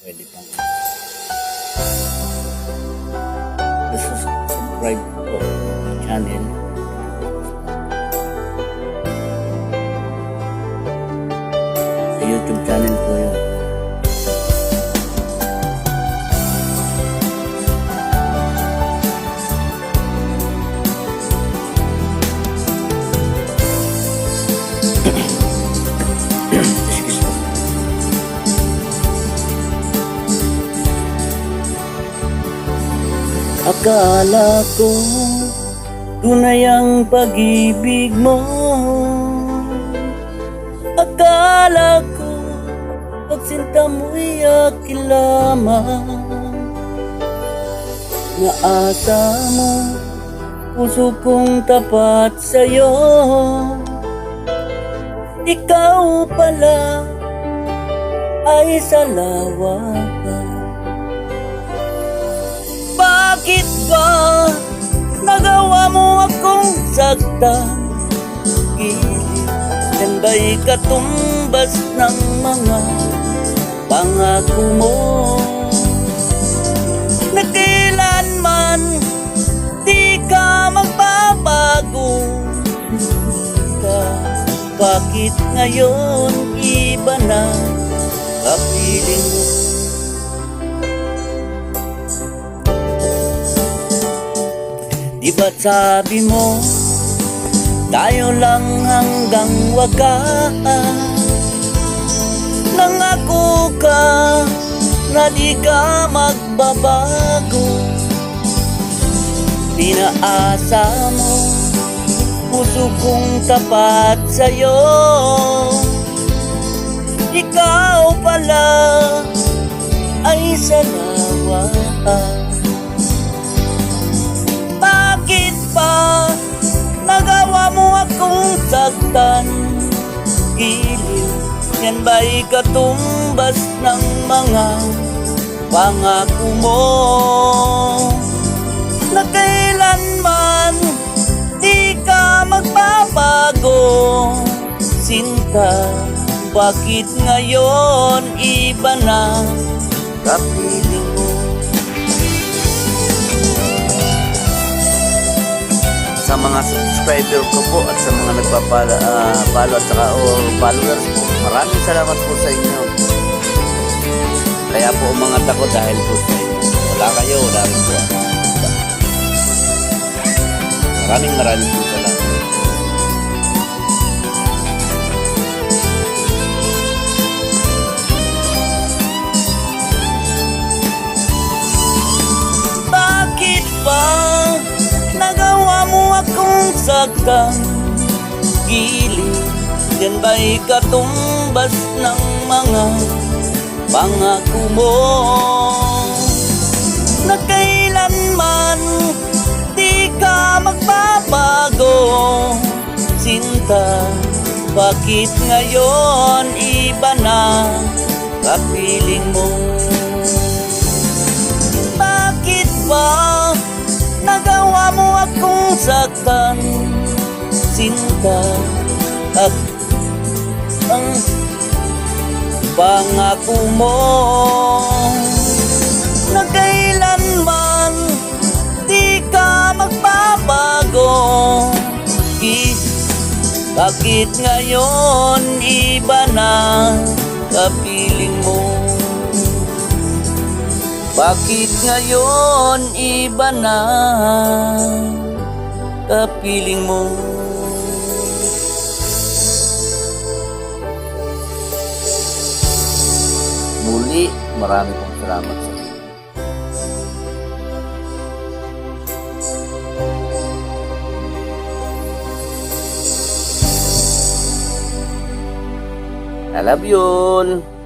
pwede pang subscribe po sa channel. Sa YouTube channel po yun. Akala ko tunay ang pag-ibig mo. Akala ko pagsinta mo'y akin lamang. Naasa mo puso kong tapat sa'yo. Ikaw pala ay salawat. Bakit ba nagawa mo akong saktan? Gilid, yan ba'y katumbas ng mga pangako mo? Na kailanman di ka magbabago. Bakit ngayon iba na kapiling mo? Di ba't sabi mo, tayo lang hanggang wakas? Nangako ka na di ka magbabago. Pinaasa mo, puso kong tapat sa'yo. Ikaw pala ay salawat. Bakit pa nagawa mo akong saktan? Gilid, yan ba'y katumbas ng mga pangako mo? Na kailanman di ka magbabago. Sinta, bakit ngayon iba na kapiling mo? Sa mga subscriber ko po at sa mga nagpapalo at saka followers po, maraming salamat po sa inyo. Kaya po umangat ako dahil po sa inyo. Wala kayo, wala rin po ako. Maraming po salamat. Bakit ba nagawa mo akong saktan? Gilid, yan ba'y katumbas ng mga pangako mo? Na kailanman di ka magbabago. Sinta, bakit ngayon iba na kapiling mo? Bakit ba nagawa mo akong saktan? Sinta, at ang pangako mo na kailanman di ka magbabago. Bakit ngayon iba na kapiling mo? Bakit ngayon iba na kapiling mo? Muli, marami pong salamat sa inyo. I love you all.